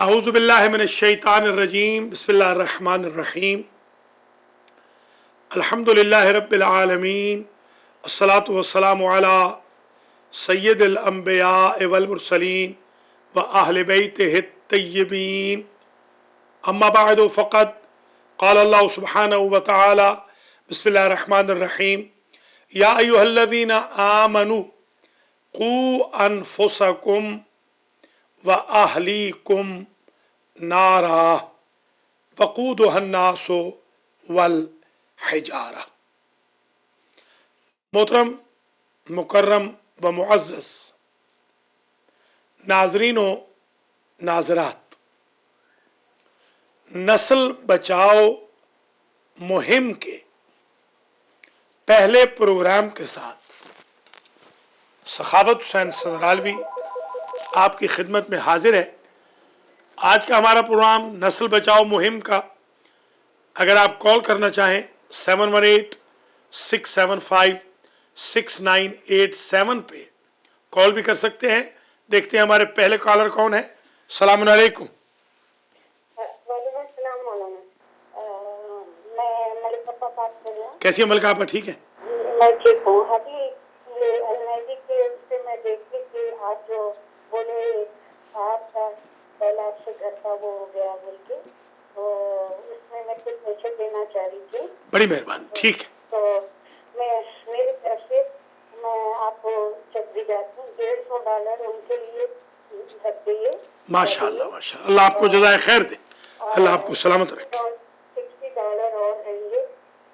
अऊज़ु बिल्लाहि मिनश शैतानिर रजीम बिस्मिल्लाहिर रहमानिर रहीम अल्हम्दुलिल्लाहि रब्बिल आलमीन अस्सलातु वस्सलामु अला सय्यिदिल अंबिया वल मुरसलीन व अहले बैतिहि तय्यबीन अम्मा बअदु फ़क़द क़ाल अल्लाहु सुब्हानहु व तआला बिस्मिल्लाहिर रहमानिर रहीम या अय्युहल्लज़ीना आमनू क़ू अनफुसकुम व अहलीकुम नारा वक़ूदुहन्नासु वल हिजारा। मोहतरम मुकर्रम व मुअज़्ज़ज़ नाज़रीन व नाज़रात, नस्ल बचाओ मुहिम के पहले प्रोग्राम के साथ सखावत हुसैन सदरालवी आपकी खिदमत में हाजिर है। आज का हमारा प्रोग्राम नस्ल बचाओ मुहिम का, अगर आप कॉल करना चाहें 718-675-6987 पे कॉल भी कर सकते हैं। देखते हैं हमारे पहले कॉलर कौन है। सलाम अलैकुम। कैसी है मलिका, आप ठीक है? मैं ठीक हूँ। अभी ये अलमैदी के उससे मैं देखी कि आज जो बोले आपका पहला से घर का वो हो गया बोल के, तो उसमें मैं कुछ पैसे देना चाह रही थी। बड़ी मेहरबानी, ठीक है। तो मैं मेरी तरफ से मैं आपको चेक भी जाती हूँ, $150 उनके लिए रख दिए। माशाअल्लाह माशाअल्लाह, अल्लाह आपको जज़ाए खैर दे, अल्लाह आपको सलामत रखे। $60 और रहेंगे,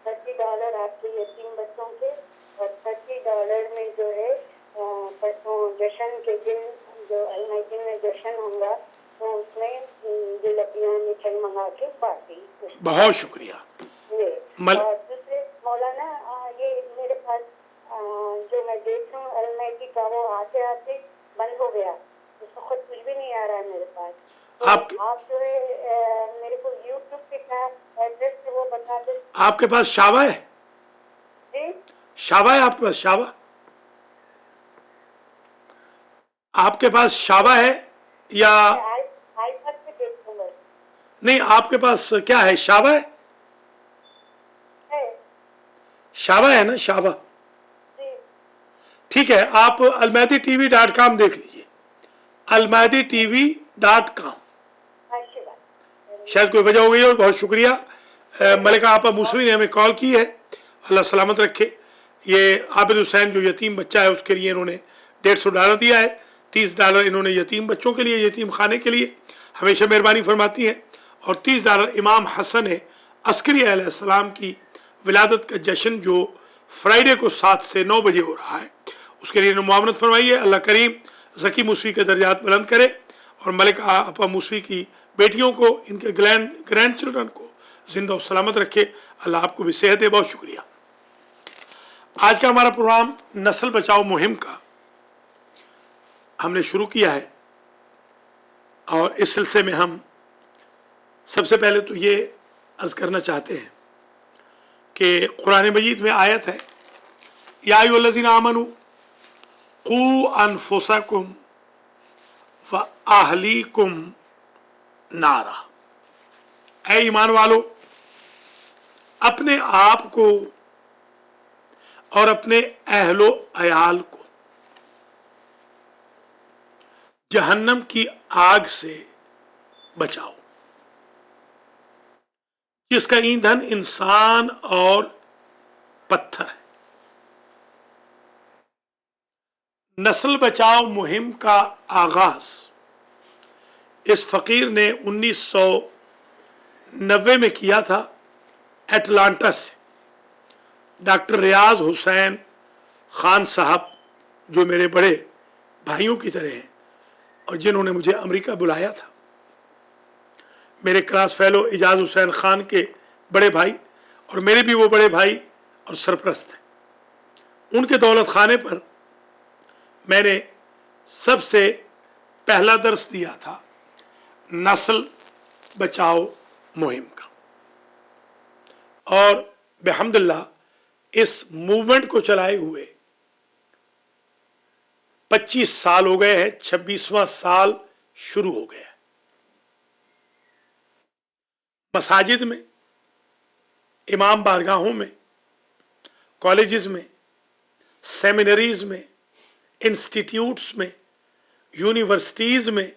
$30 आपके यतीम बच्चों के, और $30 में जो है परसों जश्न के दिन जो अलमैदी में जश्न होगा तो उसमें जिलेबियाँ मिठाई मंगा के पार्टी। बहुत शुक्रिया। और दूसरे मौलाना, ये मेरे पास जो मैं देख रहा हूँ अलमैदी का, वो आते आते बंद हो गया, उसको खुद कुछ भी नहीं आ रहा है मेरे पास। तो आप जो है मेरे को यूट्यूब पे क्या एड्रेस है वो बता दे। आपके पास शावा है? जी, शावा है आपके पास? शावा आपके पास शावा है या आईपैड पे देखूंगा। नहीं, आपके पास क्या है? शावा है? शावा है ना? शावा, ठीक है। आप almaidi.tv.com देख लीजिए, almaidi.tv.com। शायद कोई वजह हो गई और बहुत शुक्रिया मलिका आपा मूसवी ने हमें कॉल की है, अल्लाह सलामत रखे। ये आबिद हुसैन जो यतीम बच्चा है उसके लिए इन्होंने $150 दिया है, $30 इन्होंने यतीम बच्चों के लिए, यतीम खाने के लिए हमेशा मेहरबानी फरमाती हैं, और $30 इमाम हसन अस्करी अलैहिस्सलाम की विलादत का जश्न जो फ्राइडे को 7 से 9 बजे हो रहा है उसके लिए मुआवनत फरमाई है। अल्लाह करीम ज़की मूसवी के दर्जात बुलंद करे और मलिका आपा मूसवी की बेटियों को, इनके ग्रैंड चिल्ड्रन को जिंदा और सलामत रखे। अल्लाह आपको भी सेहत दे। बहुत शुक्रिया। आज का हमारा प्रोग्राम नस्ल बचाओ मुहिम का हमने शुरू किया है, और इस सिलसिले में हम सबसे पहले तो ये अर्ज़ करना चाहते हैं कि कुरान मजीद में आयत है, या अय्युहल्लज़ीना आमनू क़ू अनफुसकुम व अहलीकुम नारा। ऐ ईमान वालो, अपने आप को और अपने अहलो अयाल को जहन्नम की आग से बचाओ, जिसका ईंधन इंसान और पत्थर है। नस्ल बचाओ मुहिम का आगाज इस फकीर ने 1990 में किया था एटलांटा से। डॉक्टर रियाज हुसैन खान साहब जो मेरे बड़े भाइयों की तरह हैं और जिन्होंने मुझे अमेरिका बुलाया था, मेरे क्लास फेलो इजाज़ हुसैन खान के बड़े भाई और मेरे भी वो बड़े भाई और सरपरस्त हैं, उनके दौलत खाने पर मैंने सबसे पहला दर्स दिया था नस्ल बचाओ मुहिम का। और बेहम्दुलिल्लाह इस मूवमेंट को चलाए हुए 25 साल हो गए हैं, 26वां साल शुरू हो गया। मसाजिद में, इमाम बारगाहों में, कॉलेजेस में, सेमिनरीज में, इंस्टीट्यूट्स में, यूनिवर्सिटीज में,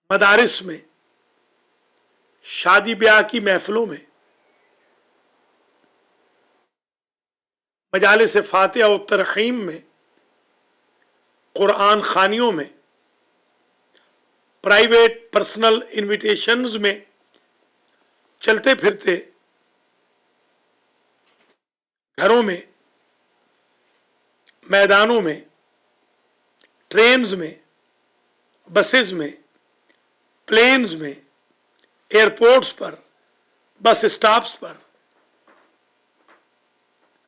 मदारिस में, शादी ब्याह की महफिलों में, मजालिस फातिहा व तरहीम में, कुरान खानियों में, प्राइवेट पर्सनल इनविटेशंस में, चलते फिरते घरों में, मैदानों में, ट्रेन्स में, बसेस में, प्लेन्स में, एयरपोर्ट्स पर, बस स्टॉप्स पर,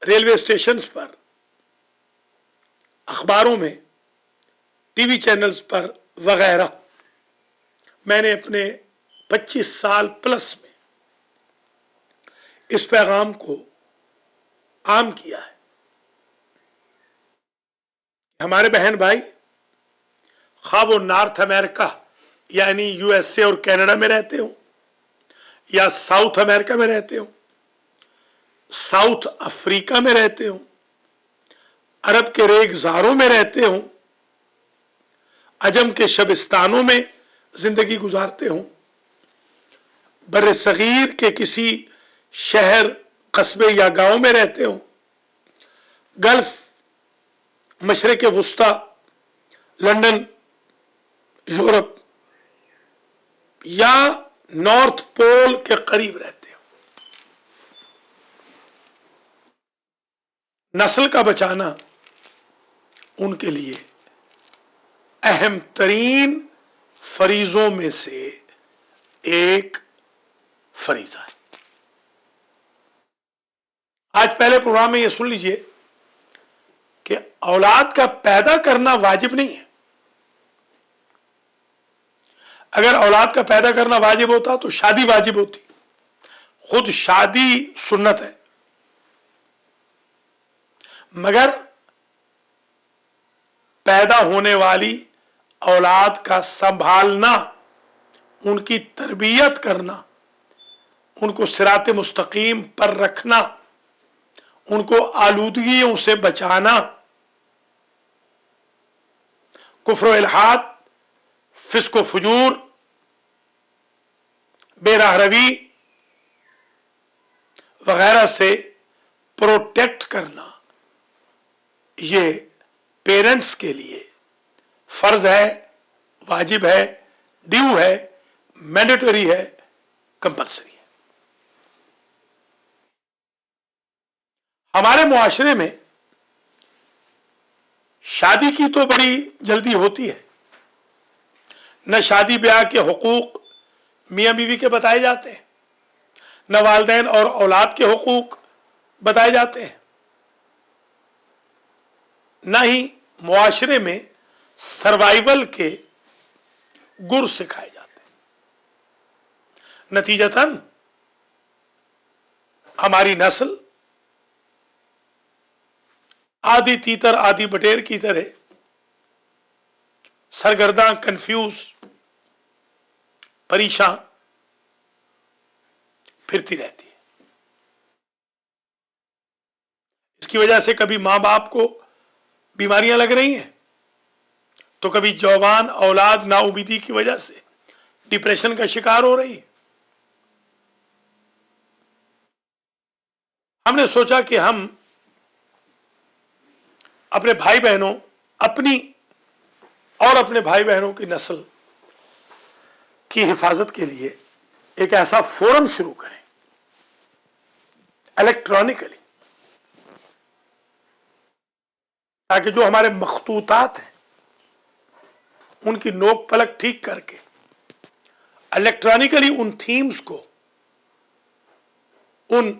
रेलवे स्टेशंस पर, अखबारों में, टीवी चैनल्स पर वगैरह, मैंने अपने 25 साल प्लस में इस पैगाम को आम किया है। हमारे बहन भाई खा वो नॉर्थ अमेरिका यानी यूएसए और कनाडा में रहते हो, या साउथ अमेरिका में रहते हो, साउथ अफ्रीका में रहते हो, अरब के रेगिस्तानों में रहते हो, अजम के शबिस्तानों में जिंदगी गुजारते हो, बर्रे सगीर के किसी शहर, कस्बे या गांव में रहते हो, गल्फ, मशरिक वुस्ता, लंदन, यूरोप या नॉर्थ पोल के करीब रहते हो, नस्ल का बचाना उनके लिए अहम तरीन फरीजों में से एक फरीजा है। आज पहले प्रोग्राम में यह सुन लीजिए कि औलाद का पैदा करना वाजिब नहीं है। अगर औलाद का पैदा करना वाजिब होता तो शादी वाजिब होती। खुद शादी सुन्नत है, मगर पैदा होने वाली औलाद का संभालना, उनकी तरबियत करना, उनको सिरात मुस्तकीम पर रखना, उनको आलूदगियों से बचाना, कुफ्र इल्हाद, फिस्क फजूर, बेराह रवी वगैरह से प्रोटेक्ट करना, ये पेरेंट्स के लिए फर्ज है, वाजिब है, ड्यू है, मैंडेटरी है, कंपल्सरी है। हमारे मुआशरे में शादी की तो बड़ी जल्दी होती है, न शादी ब्याह के हुकूक मियाँ बीवी के बताए जाते हैं, न वालिदैन और औलाद के हुकूक बताए जाते हैं, न ही मुआशरे में सर्वाइवल के गुर सिखाए जाते हैं। नतीजतन हमारी नस्ल आधी तीतर आधी बटेर की तरह सरगर्दा, कंफ्यूज, परेशान फिरती रहती है। इसकी वजह से कभी मां बाप को बीमारियां लग रही हैं, तो कभी जवान औलाद नाउमीदी की वजह से डिप्रेशन का शिकार हो रही है। हमने सोचा कि हम अपने भाई बहनों, अपनी और अपने भाई बहनों की नस्ल की हिफाजत के लिए एक ऐसा फोरम शुरू करें इलेक्ट्रॉनिकली, ताकि जो हमारे मखतूतात हैं उनकी नोक पलक ठीक करके इलेक्ट्रॉनिकली उन थीम्स को, उन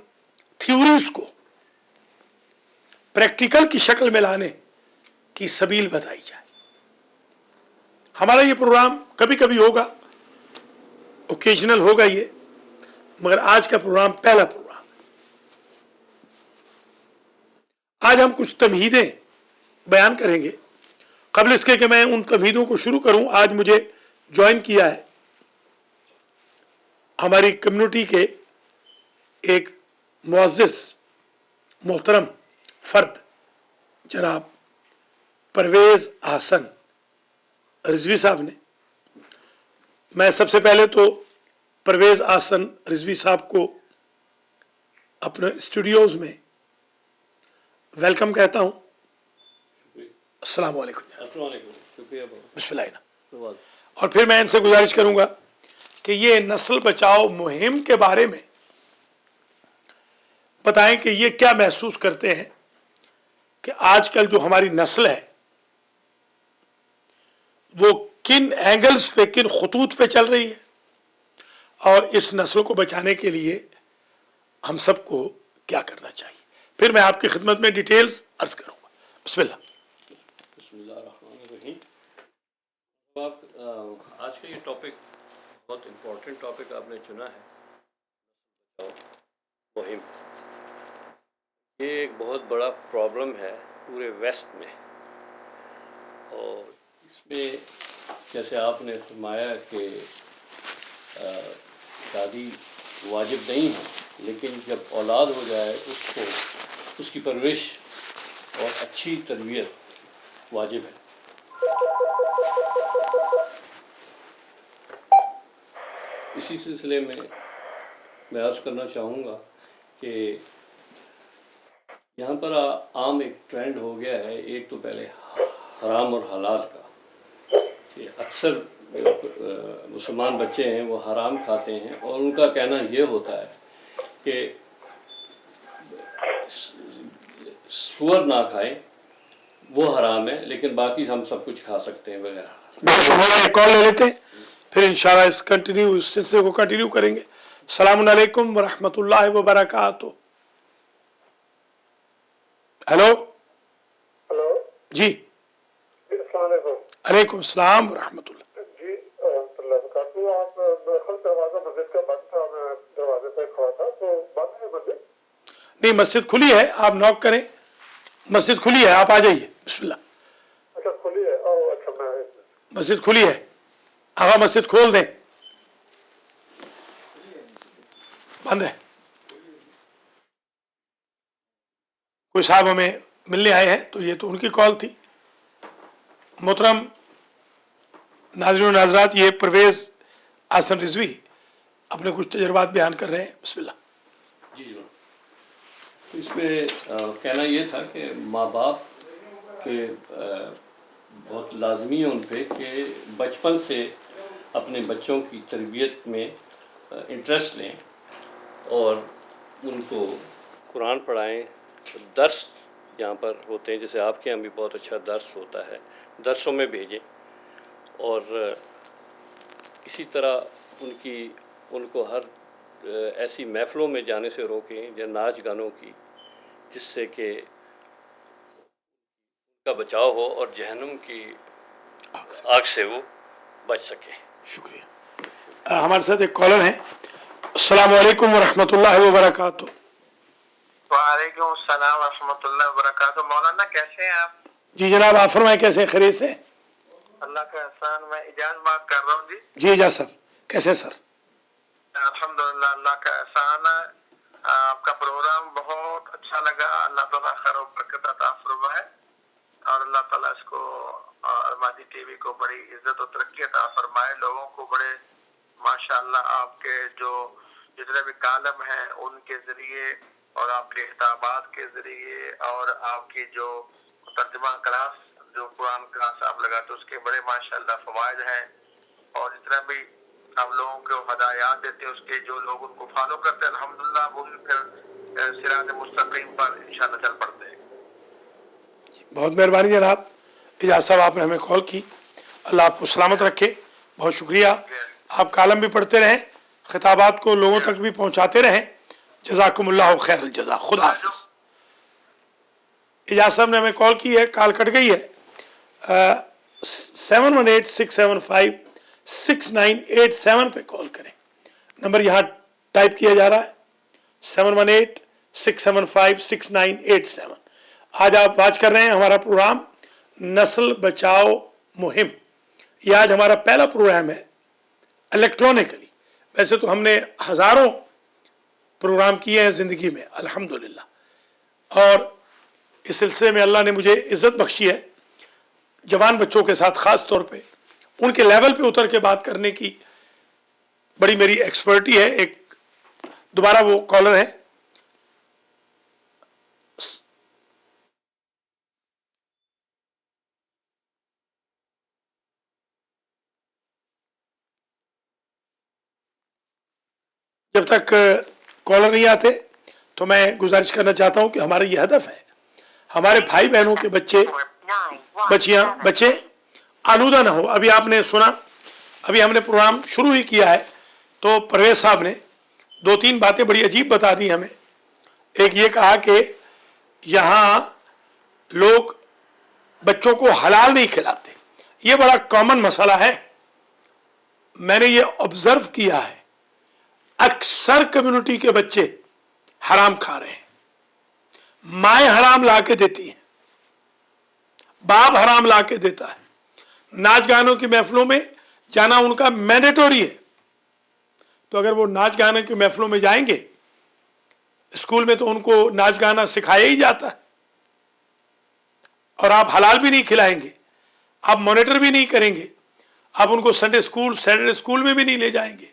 थ्योरीज को प्रैक्टिकल की शक्ल में लाने की सबील बताई जाए। हमारा ये प्रोग्राम कभी कभी होगा, ओकेजनल होगा ये, मगर आज का प्रोग्राम पहला प्रोग्राम है। आज हम कुछ तमहीदें बयान करेंगे। कबल इसके कि मैं उन तमहीदों को शुरू करूं, आज मुझे ज्वाइन किया है हमारी कम्युनिटी के एक मुअज़्ज़िज़ मोहतरम फ़र्द जनाब परवेज़ अहसन रिजवी साहब ने, मैं सबसे पहले तो परवेज़ अहसन रिजवी साहब को अपने स्टूडियोज़ में वेलकम कहता हूँ। अस्सलाम वालेकुम। शुक्रिया। बिस्मिल्लाह। और फिर मैं इनसे गुजारिश करूँगा कि ये नस्ल बचाओ मुहिम के बारे में बताएं कि ये क्या महसूस करते हैं कि आजकल जो हमारी नस्ल है वो किन एंगल्स पे, किन खतूत पे चल रही है, और इस नस्ल को बचाने के लिए हम सबको क्या करना चाहिए। फिर मैं आपकी खिदमत में डिटेल्स अर्ज करूंगा। बिस्मिल्लाह। बिस्मिल्लाहिर्रहमानिर्रहीम। आज का ये टॉपिक बहुत इम्पोर्टेंट टॉपिक आपने चुना है, मुहिम। ये एक बहुत बड़ा प्रॉब्लम है पूरे वेस्ट में, और इसमें जैसे आपने फरमाया कि शादी वाजिब नहीं है, लेकिन जब औलाद हो जाए उसको उसकी परवरिश और अच्छी तरबियत वाजिब है। इसी सिलसिले में मैं अर्ज़ करना चाहूँगा कि यहाँ पर आम एक ट्रेंड हो गया है। एक तो पहले हराम और हलाल का, कि अक्सर मुसलमान बच्चे हैं वो हराम खाते हैं, और उनका कहना ये होता है कि सूअर ना खाएं, वो हराम है, लेकिन बाकी हम सब कुछ खा सकते हैं वगैरह। कॉल ले लेते हैं, फिर इंशाल्लाह इस सिलसिले को कंटिन्यू करेंगे। सलाम अलैकुम व रहमतुल्लाहि व बरकातुहू। हेलो। हेलो जी। अस्सलाम वालेकुम। अलैकुम सलाम व रहमतुल्लाह। जी आप दरवाजा मस्जिद का बंद था, मैं दरवाजे पे खड़ा था, तो बंद है मस्जिद? नहीं, मस्जिद खुली है, आप नॉक करें, मस्जिद खुली है, आप आ जाइए। बिस्मिल्लाह। अच्छा खुली है? ओह अच्छा, मैं मस्जिद खुली है, आगा मस्जिद खोल दें। बंद है। कोई साहब हमें मिलने आए हैं, तो ये तो उनकी कॉल थी। मोहतरम नाज़रीन और नाज़रात, ये परवेज़ अहसन रिजवी अपने कुछ तजुर्बात बयान कर रहे हैं। बिस्मिल्लाह। जी जी। इसमें कहना ये था कि माँ बाप के बहुत लाजमी है उन पे कि बचपन से अपने बच्चों की तरबियत में इंटरेस्ट लें और उनको कुरान पढ़ाएं। दर्स यहाँ पर होते हैं, जैसे आपके यहाँ भी बहुत अच्छा दर्स होता है, दर्सों में भेजें। और इसी तरह उनको हर ऐसी महफ़िलों में जाने से रोकें या नाच गानों की, जिससे कि उनका बचाव हो और जहन्नुम की आग से वो बच सकें। शुक्रिया। हमारे साथ एक कॉलर हैं। अस्सलाम वालेकुम व रहमतुल्लाहि व बरकातुहू। वालेकुम सलाम व रहमतुल्लाहि व बरकातुहू। मौलाना कैसे हैं आप? जी जनाब, आप फरमाएं कैसे हैं, खैरियत से? अल्लाह का एहसान। मैं इजाज बात कर रहा हूँ जी। जी इजाज साहब, कैसे सर? अल्हम्दुलिल्लाह, अल्लाह का एहसान है। आपका प्रोग्राम बहुत अच्छा लगा। अल्लाह ताला खैर और बरकत अता फरमाए, और अल्लाह ताला इसको अरमादी टीवी को बड़ी इज्जत और तरक्की अता फरमाए। लोगों को बड़े माशाअल्लाह आपके जो जितने भी कालम हैं उनके ज़रिए और आपके खिताबात के ज़रिए और आपकी जो तर्जुमा क्लास जो कुरान क्लास आप लगाते उसके बड़े माशाअल्लाह फ़वाइद हैं। और जितना भी आप लोगों को हदायत देते हैं उसके जो लोग उनको फॉलो करते हैं अल्हम्दुलिल्लाह वो फिर सिरात मुस्तकीम पर इंशाअल्लाह चल पड़ते हैं। बहुत मेहरबानी जनाब, इजाज साहब आपने हमें कॉल की। अल्लाह आपको सलामत रखे, बहुत शुक्रिया। आप कालम भी पढ़ते रहें, खिताबात को लोगों तक भी पहुँचाते रहें। जज़ाकुमुल्लाहु खैरल जज़ा। खुदा हाफिज़। इजाज साहब ने हमें कॉल की है, कॉल कट गई है। 7186756987 पे कॉल करें। नंबर यहाँ टाइप किया जा रहा है 7186756987। आज आप वाच कर रहे हैं हमारा प्रोग्राम नस्ल बचाओ मुहिम। ये आज हमारा पहला प्रोग्राम है इलेक्ट्रॉनिकली। वैसे तो हमने हज़ारों प्रोग्राम किए हैं ज़िंदगी में अल्हम्दुलिल्लाह, और इस सिलसिले में अल्लाह ने मुझे इज़्ज़त बख्शी है जवान बच्चों के साथ ख़ास तौर पे उनके लेवल पे उतर के बात करने की बड़ी मेरी एक्सपर्टी है। एक दोबारा वो कॉलर है। जब तक कॉलर नहीं आते तो मैं गुजारिश करना चाहता हूं कि हमारा ये हदफ है, हमारे भाई बहनों के बच्चे आलूदा ना हो। अभी आपने सुना, अभी हमने प्रोग्राम शुरू ही किया है तो परवेज साहब ने 2-3 बातें बड़ी अजीब बता दी हमें। एक ये कहा कि यहाँ लोग बच्चों को हलाल नहीं खिलाते, ये बड़ा कॉमन मसला है। मैंने ये ऑब्जर्व किया है, अक्सर कम्युनिटी के बच्चे हराम खा रहे हैं। माएँ हराम ला के देती हैं, बाप हराम ला के देता है। नाच गानों की महफिलों में जाना उनका मैंडेटरी है, तो अगर वो नाच गाने की महफिलों में जाएंगे, स्कूल में तो उनको नाच गाना सिखाया ही जाता है, और आप हलाल भी नहीं खिलाएंगे, आप मॉनिटर भी नहीं करेंगे, आप उनको संडे स्कूल सैटरडे स्कूल में भी नहीं ले जाएंगे,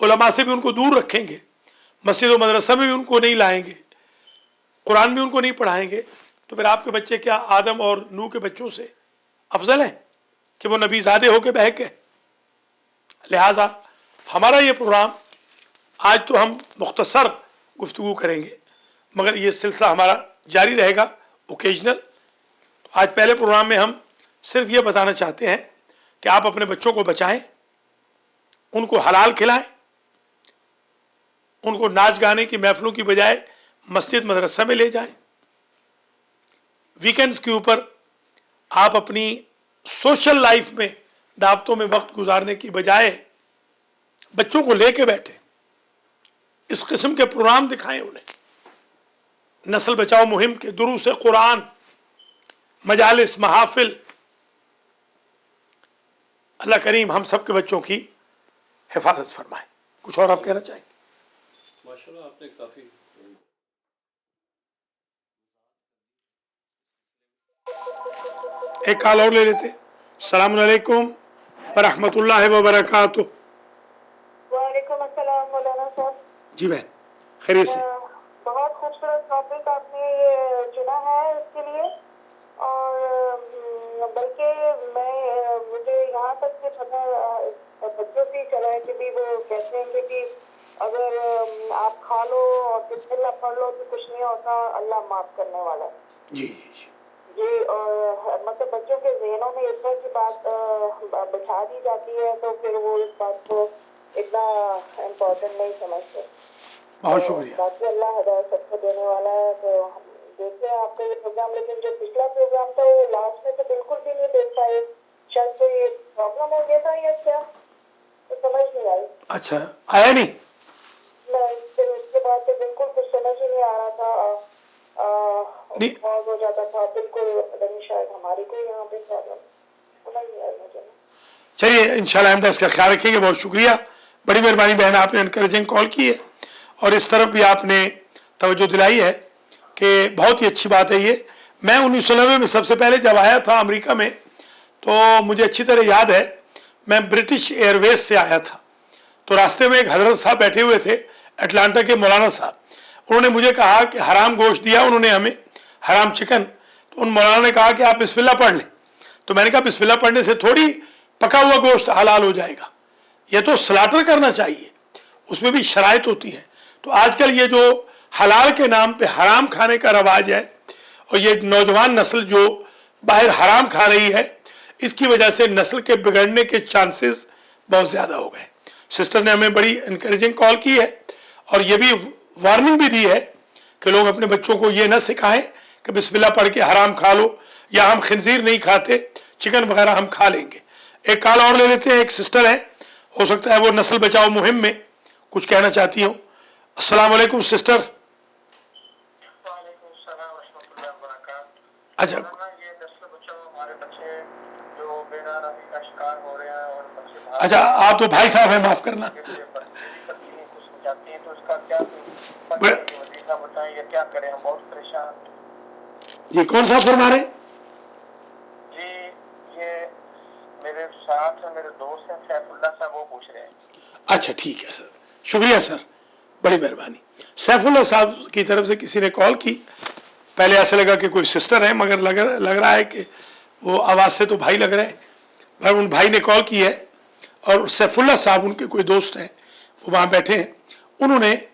उलमा से भी उनको दूर रखेंगे, मस्जिद और मदरसा में भी उनको नहीं लाएंगे, कुरान भी उनको नहीं पढ़ाएंगे, तो फिर आपके बच्चे क्या आदम और नूह के बच्चों से अफजल है कि वो नबीज़ादे होके बहक गए? लिहाजा हमारा ये प्रोग्राम आज तो हम मुख्तसर गुफ्तगू करेंगे, मगर ये सिलसिला हमारा जारी रहेगा ओकेजनल। तो आज पहले प्रोग्राम में हम सिर्फ ये बताना चाहते हैं कि आप अपने बच्चों को बचाएं, उनको हलाल खिलाएं, उनको नाच गाने की महफिलों की बजाय मस्जिद मदरसा में ले जाएं। वीकेंड्स के ऊपर आप अपनी सोशल लाइफ में दावतों में वक्त गुजारने की बजाय बच्चों को लेके बैठे, इस किस्म के प्रोग्राम दिखाएं उन्हें। नस्ल बचाओ मुहिम के दुरूस कुरान, मजालिस, महाफिल। अल्लाह करीम हम सब के बच्चों की हिफाजत फरमाए। कुछ और आप कहना चाहेंगे? माशाल्लाह आपने काफ़ी एक कॉल और ले लेते। अस्सलाम वालेकुम व रहमतुल्लाहि व बरकातुहू। वालेकुम अस्सलाम मौलाना साहब। जी बहन, खैरियत से? बहुत खूबसूरत टॉपिक आपने ये चुना है इसके लिए, और बल्कि मुझे यहाँ तक के पता बच्चों से चला है कि भी वो कहते हैं कि अगर आप खा लो और बिस्मिल्लाह पढ़ लो तो कुछ नहीं होता, अल्लाह माफ करने वाला है। जी जी जी जी, और मतलब बच्चों के ज़हनों में इस तरह की बात बिठा दी जाती है तो फिर वो इस बात को इतना इम्पोर्टेंट नहीं समझते। बहुत शुक्रिया। बाकी अल्लाह हिदायत सबको देने वाला है। तो हम देखते हैं आपका ये प्रोग्राम, लेकिन जो पिछला प्रोग्राम था वो लास्ट में तो बिल्कुल भी नहीं देख पाए। शायद कोई प्रॉब्लम हो गया था या क्या, तो समझ नहीं आई। अच्छा, आया नहीं? फिर उसके बाद तो बिल्कुल कुछ समझ ही नहीं आ रहा था, पॉज हो जाता था बिल्कुल। पता नहीं शायद हमारी कोई यहाँ पे प्रॉब्लम, समझ नहीं आई मुझे। चलिए इंशाल्लाह आइंदा इसका ख्याल रखेंगे। बहुत शुक्रिया, बड़ी मेहरबानी बहन, आपने इनकरेजिंग कॉल की है और इस तरफ भी आपने तवज्जो दिलाई है कि बहुत ही अच्छी बात है ये। मैं 1990 में सबसे पहले जब आया था अमेरिका में, तो मुझे अच्छी तरह याद है मैं ब्रिटिश एयरवेज से आया था। तो रास्ते में एक हजरत साहब बैठे हुए थे, अटलांटा के मौलाना साहब। उन्होंने मुझे कहा कि हराम गोश्त दिया उन्होंने हमें, हराम चिकन। तो उन मौलाना ने कहा कि आप बिस्मिल्लाह पढ़ लें। तो मैंने कहा बिस्मिल्लाह पढ़ने से थोड़ी पका हुआ गोश्त हलाल हो जाएगा, ये तो स्लाटर करना चाहिए, उसमें भी शराइत होती है। तो आजकल ये जो हलाल के नाम पे हराम खाने का रवाज है और ये नौजवान नस्ल जो बाहर हराम खा रही है, इसकी वजह से नस्ल के बिगड़ने के चांसेस बहुत ज़्यादा हो गए। सिस्टर ने हमें बड़ी इनकरेजिंग कॉल की है और ये भी वार्निंग भी दी है कि लोग अपने बच्चों को ये ना सिखाएं कि बिस्मिल्लाह पढ़ के हराम खा लो, या हम खिंजीर नहीं खाते, चिकन वगैरह हम खा लेंगे। एक कॉल और ले लेते हैं। एक सिस्टर है, हो सकता है वो नस्ल बचाओ मुहिम में कुछ कहना चाहती हो। अस्सलाम वालेकुम सिस्टर। अच्छा, ये नस्ल बचाओ हमारे बच्चे जो बेनामी का शिकार हो रहे हैं और बच्चे अच्छा आप तो भाई साहब हैं, माफ करना। जी कौन सा फरमा रहे हैं? जी ये मेरे साथ मेरे दोस्त हैं सैफुल्ला साहब, वो पूछ रहे हैं। अच्छा ठीक है सर, शुक्रिया सर, बड़ी मेहरबानी। सैफुल्ला साहब की तरफ से किसी ने कॉल की, पहले ऐसा लगा कि कोई सिस्टर है, मगर लग रहा है कि वो आवाज़ से तो भाई लग रहे हैं। भाई उन भाई ने कॉल की है और सैफुल्ला साहब उनके कोई दोस्त हैं, वो वहाँ बैठे हैं, उन्होंने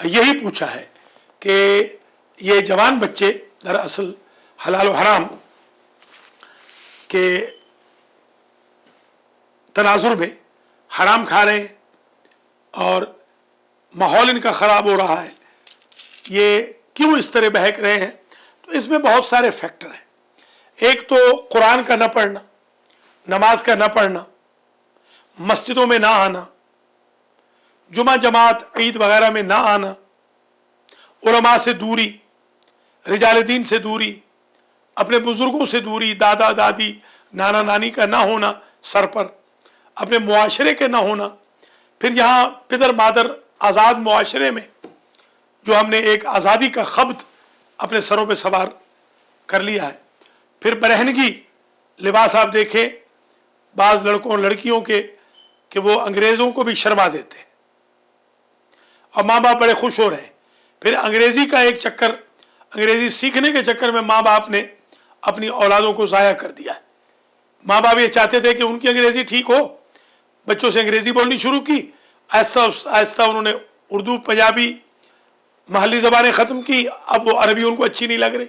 यही पूछा है कि ये जवान बच्चे दरअसल हलाल और हराम के तनाजुर में हराम खा रहे हैं और माहौल इनका ख़राब हो रहा है, ये क्यों इस तरह बहक रहे हैं? तो इसमें बहुत सारे फैक्टर हैं। एक तो कुरान का न पढ़ना, नमाज का न पढ़ना, मस्जिदों में ना आना, जुमा जमात ईद वगैरह में ना आना, उलमा से दूरी, रिजाल दीन से दूरी, अपने बुज़ुर्गों से दूरी, दादा दादी नाना नानी का ना होना सर पर, अपने मुआशरे के ना होना, फिर यहाँ पितर मादर आज़ाद मुआशरे में जो हमने एक आज़ादी का ख़ब्त अपने सरों पे सवार कर लिया है, फिर बरहनगी लिबास आप देखें बाज़ लड़कों और लड़कियों के कि वो अंग्रेज़ों को भी शर्मा देते हैं और माँ बाप बड़े खुश हो रहे हैं। फिर अंग्रेज़ी का एक चक्कर, अंग्रेज़ी सीखने के चक्कर में माँ बाप ने अपनी औलादों को ज़ाया कर दिया है। माँ बाप ये चाहते थे कि उनकी अंग्रेज़ी ठीक हो, बच्चों से अंग्रेज़ी बोलनी शुरू की, आहिस्ता आहिस्ता उन्होंने उर्दू पंजाबी महली ज़बानें ख़त्म की, अब वो अरबी उनको अच्छी नहीं लग रही,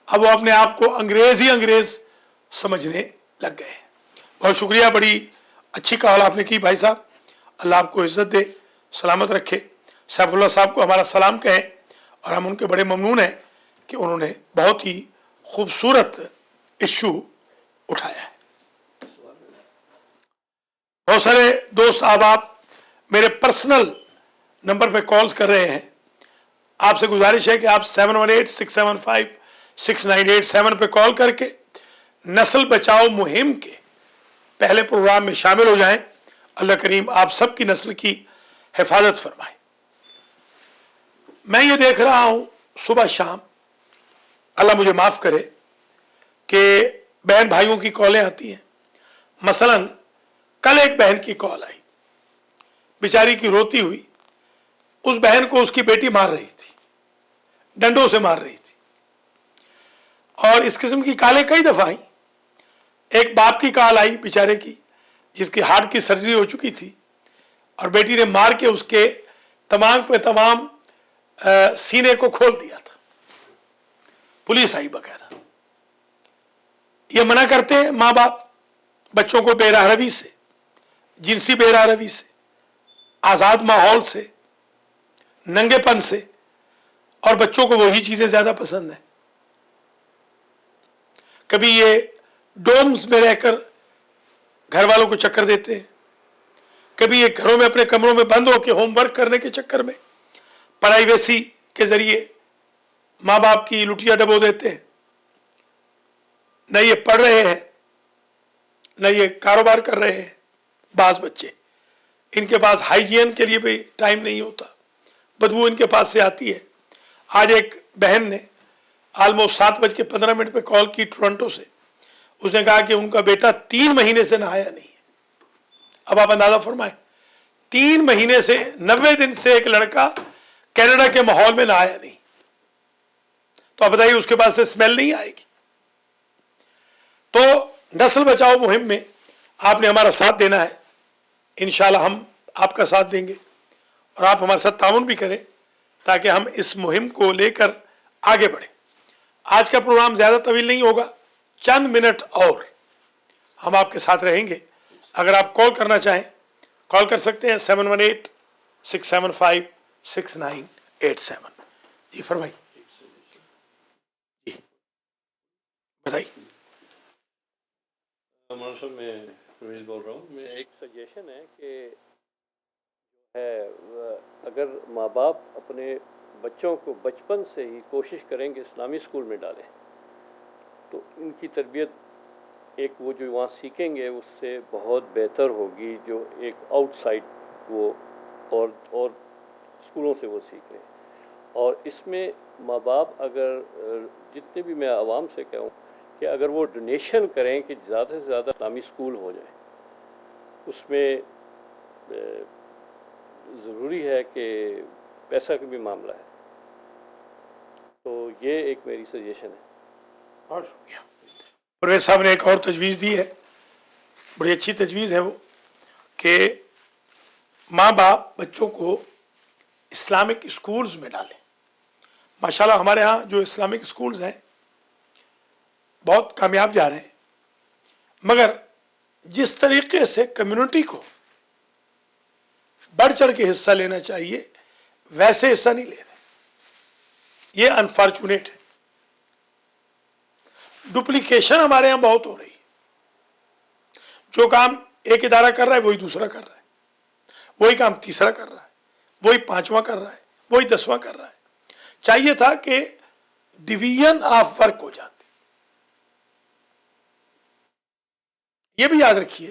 अब वो अपने आप को अंग्रेज़ ही अंग्रेज़ समझने लग गए। बहुत शुक्रिया, बड़ी अच्छी कॉल आपने की भाई साहब, अल्लाह आपको इज़्ज़त दे, सलामत रखे। सैफुल्लाह साहब को हमारा सलाम कहें और हम उनके बड़े ममनून हैं कि उन्होंने बहुत ही खूबसूरत इशू उठाया है। बहुत सारे दोस्त आप मेरे पर्सनल नंबर पे कॉल्स कर रहे हैं, आपसे गुजारिश है कि आप 7186756987 पे कॉल करके नस्ल बचाओ मुहिम के पहले प्रोग्राम में शामिल हो जाएं। अल्लाह करीम आप सबकी नस्ल की हिफाजत फरमाए। मैं ये देख रहा हूँ सुबह शाम, अल्लाह मुझे माफ़ करे, कि बहन भाइयों की कॉलें आती हैं। मसलन कल एक बहन की कॉल आई, बेचारी की रोती हुई, उस बहन को उसकी बेटी मार रही थी, डंडों से मार रही थी, और इस किस्म की कॉलें कई दफ़ा आई। एक बाप की कॉल आई बेचारे की, जिसकी हार्ट की सर्जरी हो चुकी थी और बेटी ने मार के उसके तमाम पे तमाम सीने को खोल दिया था। पुलिस आई बकायदा। ये मना करते हैं माँ बाप बच्चों को बेरहरवी से, जिनसी बेरहरवी से, आज़ाद माहौल से, नंगेपन से, और बच्चों को वही चीज़ें ज़्यादा पसंद हैं। कभी ये डोम्स में रहकर घर वालों को चक्कर देते हैं, कभी ये घरों में अपने कमरों में बंद होकर होमवर्क करने के चक्कर में प्राइवेसी के ज़रिए माँ बाप की लुटिया डबो देते हैं। न ये पढ़ रहे हैं, न ये कारोबार कर रहे हैं। बाज़ बच्चे, इनके पास हाइजीन के लिए भी टाइम नहीं होता, बदबू इनके पास से आती है। आज एक बहन ने ऑलमोस्ट 7:15 पे कॉल की टोरंटो से। उसने कहा कि उनका बेटा 3 महीने से नहाया नहीं है। अब आप अंदाज़ा फरमाएं, 3 महीने से 90 दिन से एक लड़का कनाडा के माहौल में नहाया नहीं, तो आप बताइए उसके पास से स्मेल नहीं आएगी। तो नस्ल बचाओ मुहिम में आपने हमारा साथ देना है। इंशाल्लाह हम आपका साथ देंगे और आप हमारे साथ ताउन भी करें ताकि हम इस मुहिम को लेकर आगे बढ़ें। आज का प्रोग्राम ज़्यादा तवील नहीं होगा, चंद मिनट और हम आपके साथ रहेंगे। अगर आप कॉल करना चाहें कॉल कर सकते हैं 7186756987। जी फरमाइए, जी बताइए। मौलाना साहब, मैं रवीज बोल रहा हूँ। मैं एक सजेशन है कि अगर माँ बाप अपने बच्चों को बचपन से ही कोशिश करेंगे इस्लामी स्कूल में डालें तो इनकी तरबियत एक वो जो वहाँ सीखेंगे उससे बहुत बेहतर होगी जो एक आउटसाइड वो और स्कूलों से वो सीखें। और इसमें माँ बाप अगर جتنے بھی میں عوام سے کہوں کہ اگر وہ ڈونیشن کریں کہ زیادہ سے زیادہ اسلامی اسکول ہو جائیں، اس میں ضروری ہے کہ پیسہ کا بھی معاملہ ہے، تو یہ ایک میری سجیشن ہے۔ بہت شکریہ۔ پرویز صاحب نے ایک اور تجویز دی ہے، بڑی اچھی تجویز ہے وہ، کہ ماں باپ بچوں کو اسلامک اسکولز میں ڈالیں۔ ماشاءاللہ ہمارے ہاں جو اسلامک اسکولز ہیں بہت کامیاب جا رہے ہیں، مگر جس طریقے سے کمیونٹی کو بڑھ چڑھ کے حصہ لینا چاہیے ویسے حصہ نہیں لے رہے، یہ انفارچونیٹ ہے۔ ڈپلیکیشن ہمارے یہاں بہت ہو رہی ہے، جو کام ایک ادارہ کر رہا ہے وہی دوسرا کر رہا ہے، وہی کام تیسرا کر رہا ہے، وہی پانچواں کر رہا ہے، وہی 10واں کر رہا ہے۔ چاہیے تھا کہ ڈویژن آف ورک ہو جاتی۔ یہ بھی یاد رکھیے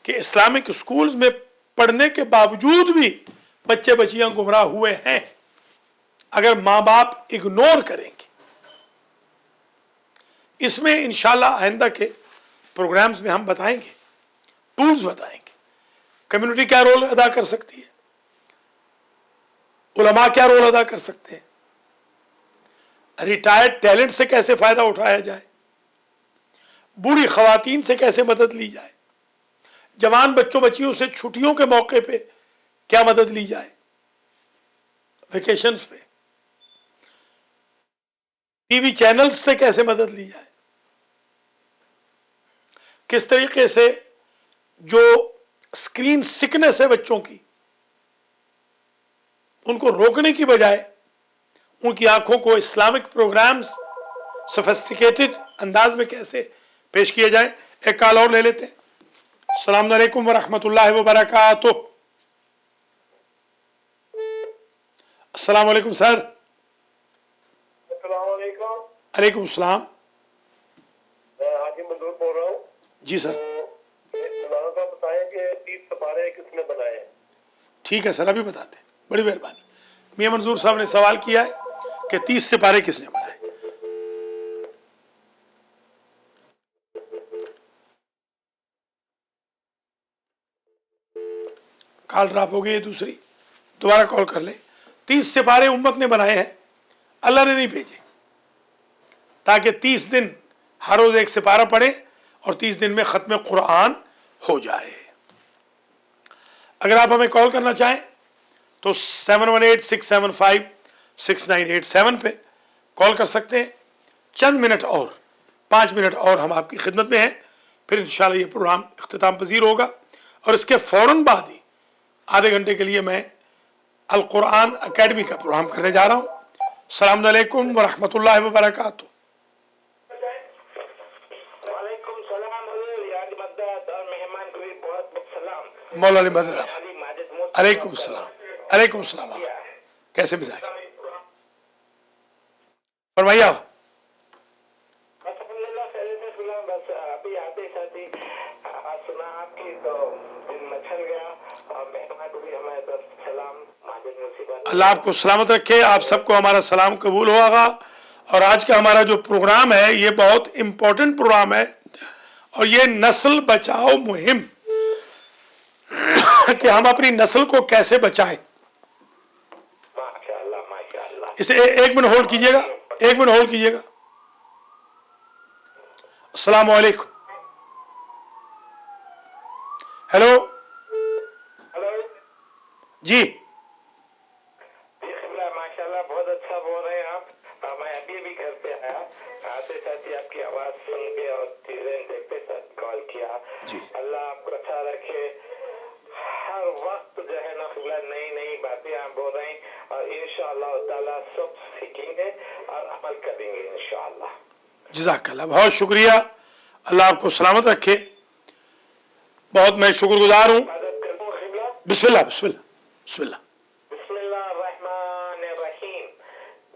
کہ اسلامک اسکولز میں پڑھنے کے باوجود بھی بچے بچیاں گمراہ ہوئے ہیں، اگر ماں باپ اگنور کریں گے۔ اس میں انشاءاللہ آئندہ کے پروگرامز میں ہم بتائیں گے، ٹولز بتائیں گے، کمیونٹی کیا رول ادا کر سکتی ہے، علماء کیا رول ادا کر سکتے ہیں، ریٹائرڈ ٹیلنٹ سے کیسے فائدہ اٹھایا جائے، بوڑھی خواتین سے کیسے مدد لی جائے، جوان بچوں بچیوں سے چھٹیوں کے موقع پہ کیا مدد لی جائے، ویکیشنز پہ ٹی وی چینلز سے کیسے مدد لی جائے، کس طریقے سے جو اسکرین سکنس ہے بچوں کی ان کو روکنے کی بجائے ان کی آنکھوں کو اسلامک پروگرامز سوفسٹیکیٹڈ انداز میں کیسے پیش کیے جائیں۔ ایک کال اور لے لیتے ہیں۔ السلام علیکم ورحمۃ اللہ وبرکاتہ۔ السلام علیکم سر۔ السلام علیکم۔ علیکم السلام۔ میں حاجی منظور بول رہا ہوں۔ جی سر۔ مولانا صاحب بتائیں کہ 30 سپارے کس نے بنائے ہیں؟ ٹھیک ہے سر، ابھی بتاتے ہیں، بڑی مہربانی۔ میاں منظور صاحب نے سوال کیا ہے کہ 30 سپارے کس نے بنائے۔ کال ڈراپ ہو گئی ہے دوسری، دوبارہ کال کر لیں۔ 30 سپارے امت نے بنائے ہیں، اللہ نے نہیں بھیجے، تاکہ 30 دن ہر روز ایک سپارہ پڑھیں اور 30 دن میں ختم قرآن ہو جائے۔ اگر آپ ہمیں کال کرنا چاہیں تو 7186756987 پہ کال کر سکتے ہیں۔ چند منٹ اور 5 منٹ اور ہم آپ کی خدمت میں ہیں، پھر انشاءاللہ یہ پروگرام اختتام پذیر ہوگا، اور اس کے فوراً بعد ہی آدھے گھنٹے کے لیے میں القرآن اکیڈمی کا پروگرام کرنے جا رہا ہوں۔ السلام علیکم ورحمۃ اللہ وبرکاتہ۔ وعلیکم السلام یاد مدد اور مہمان کو بھی بہت بہت سلام۔ مولا علی مدد۔ علیکم السلام۔ علیکم السلام۔ کیسے مزاج؟ فرمائیے آپ۔ الحمدللہ خیریت سے سلام۔ بس ابھی آتے ساتھ ہی سنا آپ کی تو دن مچل گیا، اور مہمان کو بھی ہمارے طرف سلام۔ ماجد مصیبت اللہ آپ کو سلامت رکھے، آپ سب کو ہمارا سلام قبول ہوگا۔ اور آج کا ہمارا جو پروگرام ہے یہ بہت امپورٹنٹ پروگرام ہے، اور یہ نسل بچاؤ مہم کہ ہم اپنی نسل کو کیسے بچائیں۔ ماشاءاللہ ماشاءاللہ۔ اسے ایک منٹ ہولڈ کیجیے گا، ایک منٹ ہولڈ کیجیے گا۔ السلام علیکم۔ ہیلو ہلو جی۔ جی قبلہ، ماشاءاللہ بہت اچھا بول رہے ہیں آپ۔ میں ابھی گھر پہ آیا، آتے ساتھ ہی آپ کی آواز سن کے اور چیزیں دیکھتے ساتھ کال کیا۔ جی۔ اللہ آپ کو اچھا رکھے۔ ہر وقت جو ہے نا قبلہ نئی نئی باتیں آپ بول رہے ہیں، اور انشاءاللہ تعالیٰ سب سیکھیں گے اور عمل کریں گے انشاءاللہ۔ جزاک اللہ، بہت شکریہ، اللہ آپ کو سلامت رکھے، بہت میں شکر گزار ہوں۔ عبادت کروں قبلہ۔ بسم اللہ بسم اللہ بسم اللہ۔ بسم اللہ الرحمن الرحیم۔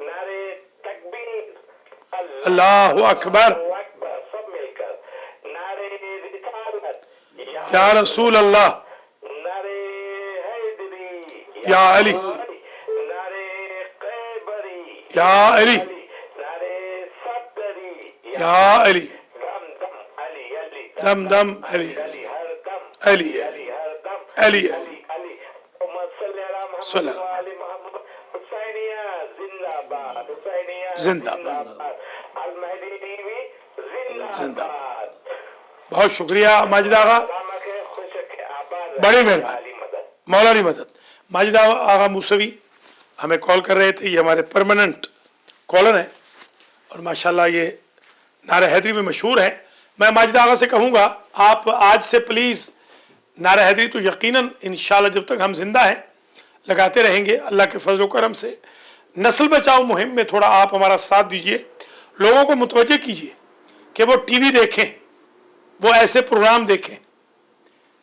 نعرے تکبیر، اللہ اکبر، اکبر، سب مل کر نعرے رسالت یا رسول اللہ، نعرے حیدری یا علی، نعرے قیبری یا علی، نعرے या अली दम दम अली दम दम अली अली हर दम अली अली हर दम अली अली अली मोहम्मद सल्लल्लाहु मोहम्मद हुसैनिया जिंदाबाद हुसैनिया जिंदाबाद। अल महदी टीवी जिंदाबाद। बहुत शुक्रिया माजिद आगा, अल्लाह के खुश रखे आबाद बड़ी रखे, मेहरबानी। अली मदद। मौलानी मदद। माजिद आगा मूसवी हमें कॉल कर रहे थे, ये हमारे परमानेंट कॉलर हैं और माशाल्लाह ये नारा हैदरी में मशहूर है। मैं माजिद आगा से कहूँगा आप आज से प्लीज़ नारा हैदरी तो यकीनन इंशाल्लाह जब तक हम जिंदा हैं लगाते रहेंगे अल्लाह के फजल करम से। नस्ल बचाओ मुहिम में थोड़ा आप हमारा साथ दीजिए, लोगों को मुतवज्जे कीजिए कि वो टीवी देखें, वो ऐसे प्रोग्राम देखें,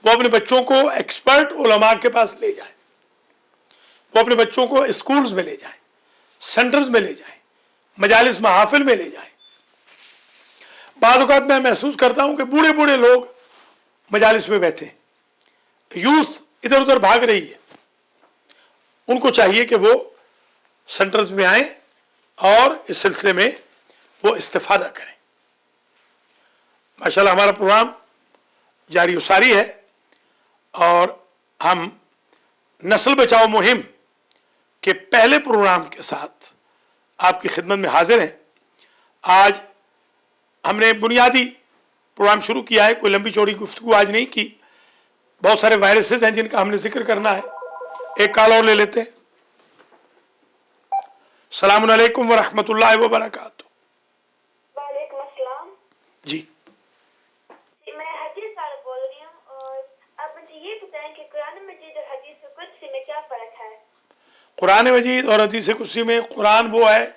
वो अपने बच्चों को एक्सपर्ट उलमा के पास ले जाएं, वो अपने बच्चों को स्कूल्स में ले जाएं, सेंटर्स में ले जाएं, मजालिस महाफिल में ले जाएं। बाद औक़ात मैं महसूस करता हूं कि बूढ़े बूढ़े लोग मजालिस में बैठे, यूथ इधर उधर भाग रही है, उनको चाहिए कि वो सेंटर्स में आए और इस सिलसिले में वो इस्तिफादा करें। माशाल्लाह हमारा प्रोग्राम जारी उसारी है और हम नस्ल बचाओ मुहिम के पहले प्रोग्राम के साथ आपकी खिदमत में हाजिर हैं। आज हमने बुनियादी प्रोग्राम शुरू किया है, कोई लंबी चौड़ी गुफ्तगू आज नहीं की, बहुत सारे वायरसेस हैं जिनका हमने जिक्र करना है। एक कॉल और ले लेते हैं। अस्सलाम वालेकुम व रहमतुल्लाहि व बरकातुहू। वालेकुम अस्सलाम जी जी, मैं हदीस वाला बोल रही हूँ और आप मुझे ये बताएं कि कुरान मजीद और हदीस कुदसी में क्या फ़र्क है? कुरान मजीद और हदीस कुदसी में, कुरान वो है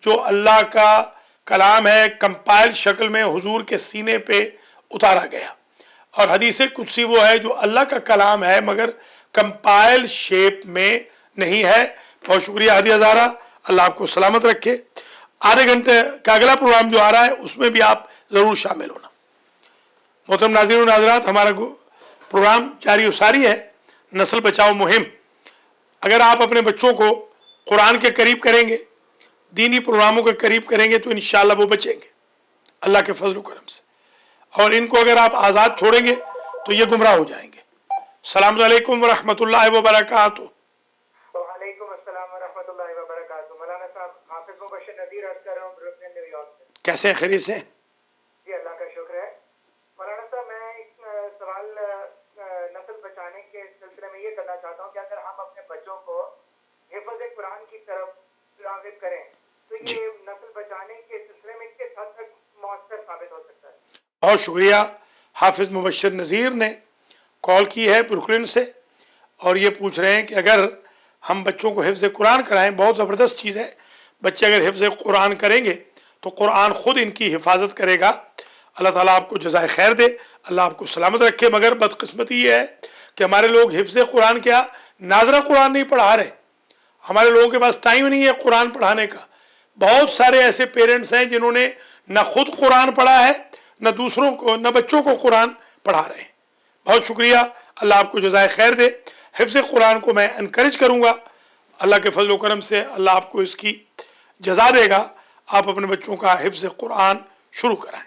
जो अल्लाह का कलाम है, कंपाइल शक्ल में हुजूर के सीने पे उतारा गया, और हदीस कुदसी वो है जो अल्लाह का कलाम है मगर कंपाइल शेप में नहीं है। बहुत शुक्रिया हदी हज़ारा, अल्लाह आपको सलामत रखे। आधे घंटे का अगला प्रोग्राम जो आ रहा है उसमें भी आप ज़रूर शामिल होना। मोहतरम नाज़रीन व नाज़रात, हमारा प्रोग्राम जारी उसारी है, नस्ल बचाओ मुहिम। अगर आप अपने बच्चों को कुरान के करीब करेंगे, दीनी प्रोग्रामों के करीब करेंगे तो इंशाअल्लाह वो बचेंगे अल्लाह के फजल करम से, और इनको अगर आप आज़ाद छोड़ेंगे तो ये गुमराह हो जाएंगे। अस्सलाम वालेकुम व रहमतुल्लाहि व बरकातुहू। वालेकुम अस्सलाम व रहमतुल्लाहि व बरकातुहू। मौलाना साहब, हाफिज मुबश्शिर नज़ीर अर्ज़ कर रहा हूँ ब्रुकलिन, न्यूयॉर्क से। कैसे हैं, खैरियत से? जी अल्लाह का शुक्र है। मौलाना साहब, मैं एक सवाल नस्ल बचाने के सिलसिले में ये करना चाहता हूँ कि अगर हम अपने बच्चों को हिफ्ज़ कुरान की तरफ राग़िब करें तो ये नस्ल बचाने के सिलसिले में किस हद तक मौसर साबित हो सकता है? बहुत शुक्रिया। हाफिज मुबश्शिर नज़ीर ने कॉल की है ब्रुकलिन से और ये पूछ रहे हैं कि अगर हम बच्चों को हिफ्ज़ कुरान कराएं, बहुत ज़बरदस्त चीज़ है। बच्चे अगर हिफ्ज़ कुरान करेंगे तो कुरान ख़ुद इनकी हिफाजत करेगा। अल्लाह ताला आपको जज़ाए खैर दे, अल्लाह आपको सलामत रखे। मगर बदकिस्मती ये है कि हमारे लोग हिफ्ज़ कुरान क्या, नाज़रा कुरान नहीं पढ़ा रहे। हमारे लोगों के पास टाइम नहीं है कुरान पढ़ाने का। बहुत सारे ऐसे पेरेंट्स हैं जिन्होंने न खुद कुरान पढ़ा है, न दूसरों को, न बच्चों को कुरान पढ़ा रहे हैं। बहुत शुक्रिया, अल्लाह आपको जज़ाए खैर दे। हिफ्ज़ कुरान को मैं इनकरेज करूँगा, अल्लाह के फजल करम से अल्लाह आपको इसकी जज़ा देगा। आप अपने बच्चों का हिफ्ज़ कुरान शुरू कराएं।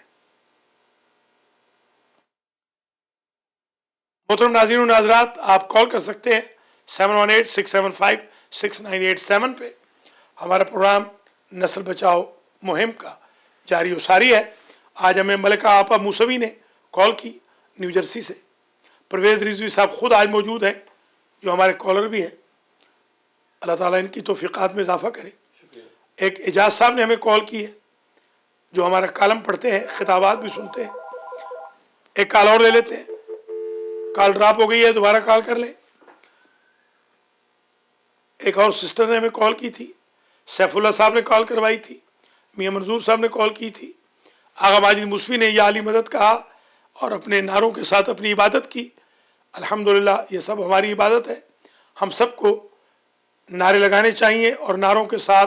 मोहतरम नाज़रीन व नाज़रात, आप कॉल कर सकते हैं 718-675-6987 पे। हमारा प्रोग्राम नस्ल बचाओ मुहिम का जारी उसारी है। आज हमें मलिका आपा मूसवी ने कॉल की न्यू जर्सी से। परवेज़ रिजवी साहब ख़ुद आज मौजूद हैं जो हमारे कॉलर भी हैं। अल्लाह ताला इनकी तौफ़ीक़ात में इजाफ़ा करे। एक एजाज साहब ने हमें कॉल की है जो हमारा कालम पढ़ते हैं, खिताबात भी सुनते हैं। एक कॉल और ले लेते हैं। कॉल ड्रॉप हो गई है, दोबारा कॉल कर लें। एक और सिस्टर ने हमें कॉल की थी, सैफुल्ला साहब ने कॉल करवाई थी, मियाँ मंजूर साहब ने कॉल की थी। आगा माजिद मूसवी ने या अली मदद कहा और अपने नारों के साथ अपनी इबादत की। अल्हम्दुलिल्लाह, ये सब हमारी इबादत है। हम सबको नारे लगाने चाहिए और नारों के साथ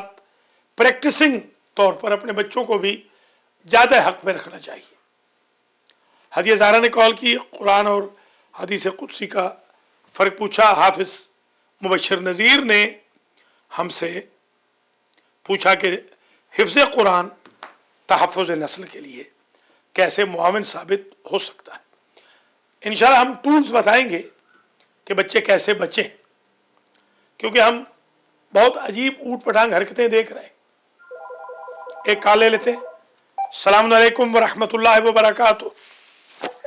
प्रैक्टिसिंग तौर पर अपने बच्चों को भी ज़्यादा हक़ में रखना चाहिए। हदिया ज़ारा ने कॉल की, कुरान और हदीस कुदसी का फ़र्क पूछा। हाफिज़ मुबश्शिर नज़ीर ने हमसे पूछा कि हिफ्ज़ कुरान तहफ़्फ़ुज़ नस्ल के लिए कैसे मुआविन साबित हो सकता है। इंशाअल्लाह हम टूल्स बताएंगे कि बच्चे कैसे बचें, क्योंकि हम बहुत अजीब ऊट पटांग हरकतें देख रहे हैं। एक कॉल ले लेते हैं। अस्सलाम वालेकुम व रहमतुल्लाहि व बरकातुहू।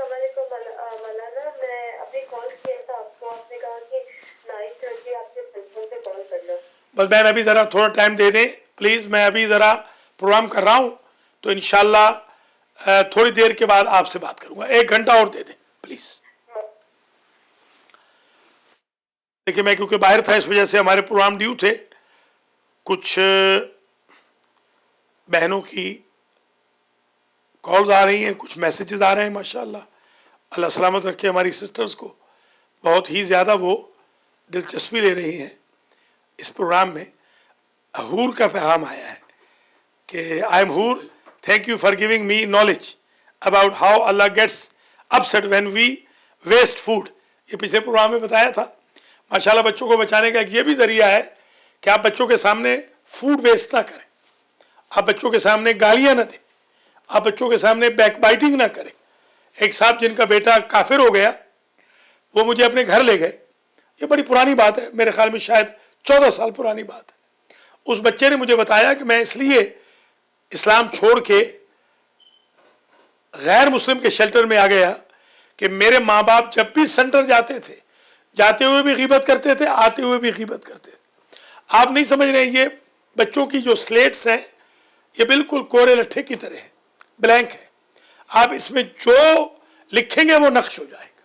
मौलाना, मैं अभी कॉल किया था आपको, आपने कहा कि 9:30 आपके टेलीफोन पे कॉल करना। बस मैंने अभी ज़रा थोड़ा टाइम दे दें प्लीज़, मैं अभी ज़रा प्रोग्राम कर रहा हूँ, तो इंशाअल्लाह थोड़ी देर के बाद आपसे बात करूँगा। 1 घंटा और दे दें प्लीज़। देखिए मैं क्योंकि बाहर था, इस वजह से हमारे प्रोग्राम ड्यू थे। कुछ बहनों की कॉल्स आ रही हैं, कुछ मैसेजेस आ रहे हैं। माशाअल्लाह, अल्लाह सलामत रखे हमारी सिस्टर्स को, बहुत ही ज़्यादा वो दिलचस्पी ले रही हैं इस प्रोग्राम में। हूर का पैगाम आया है कि I am Hoor, thank you for giving me knowledge about how Allah gets upset when we waste food. ये पिछले प्रोग्राम में बताया था। माशाल्लाह बच्चों को बचाने का एक ये भी ज़रिया है कि आप बच्चों के सामने फूड वेस्ट ना करें, आप बच्चों के सामने गालियाँ ना दें, आप बच्चों के सामने बैकबाइटिंग ना करें। एक साहब जिनका बेटा काफिर हो गया, वो मुझे अपने घर ले गए। ये बड़ी पुरानी बात है, मेरे ख्याल में शायद 14 साल पुरानी बात है। उस बच्चे ने मुझे बताया कि मैं इसलिए इस्लाम छोड़ के गैर मुस्लिम के शेल्टर में आ गया कि मेरे माँ बाप जब भी सेंटर जाते थे, जाते हुए भी गीबत करते थे, आते हुए भी गीबत करते थे। आप नहीं समझ रहे, ये बच्चों की जो स्लेट्स हैं ये बिल्कुल कोरे लट्ठे की तरह है, ब्लैंक है। आप इसमें जो लिखेंगे वो नक्श हो जाएगा।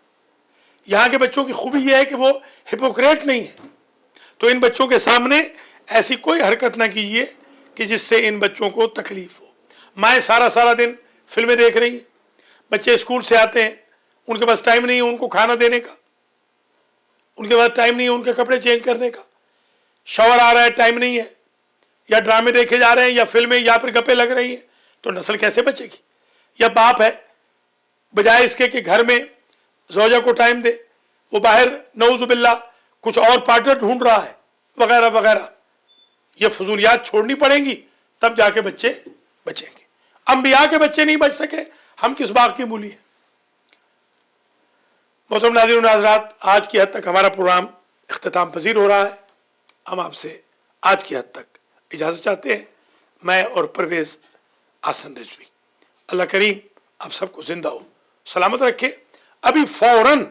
यहाँ के बच्चों की खूबी यह है कि वो हिपोक्रेट नहीं है। तो इन बच्चों के सामने ऐसी कोई हरकत ना कीजिए कि जिससे इन बच्चों को तकलीफ हो। माएँ सारा दिन फिल्में देख रही हैं, बच्चे स्कूल से आते हैं, उनके पास टाइम नहीं है उनको खाना देने का, उनके पास टाइम नहीं है उनके कपड़े चेंज करने का, शावर आ रहा है टाइम नहीं है, या ड्रामे देखे जा रहे हैं या फिल्में या फिर गप्पे लग रही हैं, तो नस्ल कैसे बचेगी। या बाप है, बजाय इसके कि घर में ज़ौजा को टाइम दे, वो बाहर नऊज़ुबिल्लाह कुछ और पार्टनर ढूंढ रहा है वगैरह वगैरह। ये फजूलियात छोड़नी पड़ेंगी, तब जाके बच्चे बचेंगे। अंबिया के बच्चे नहीं बच सके, हम किस बाग की मूली है। मोहतरम नाज़रीन व नाज़रात, आज की हद तक हमारा प्रोग्राम इख्तिताम पजीर हो रहा है। हम आपसे आज की हद तक इजाज़त चाहते हैं, मैं और परवेज़ आसन रिजवी। अल्लाह करीम आप सबको ज़िंदा हो सलामत रखे। अभी फ़ौरन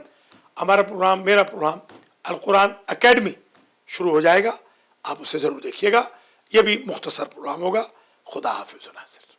हमारा प्रोग्राम, मेरा प्रोग्राम अल कुरान अकेडमी शुरू हो जाएगा, आप उसे ज़रूर देखिएगा। यह भी मुख्तसर प्रोग्राम होगा। खुदा हाफिज़ नासिर।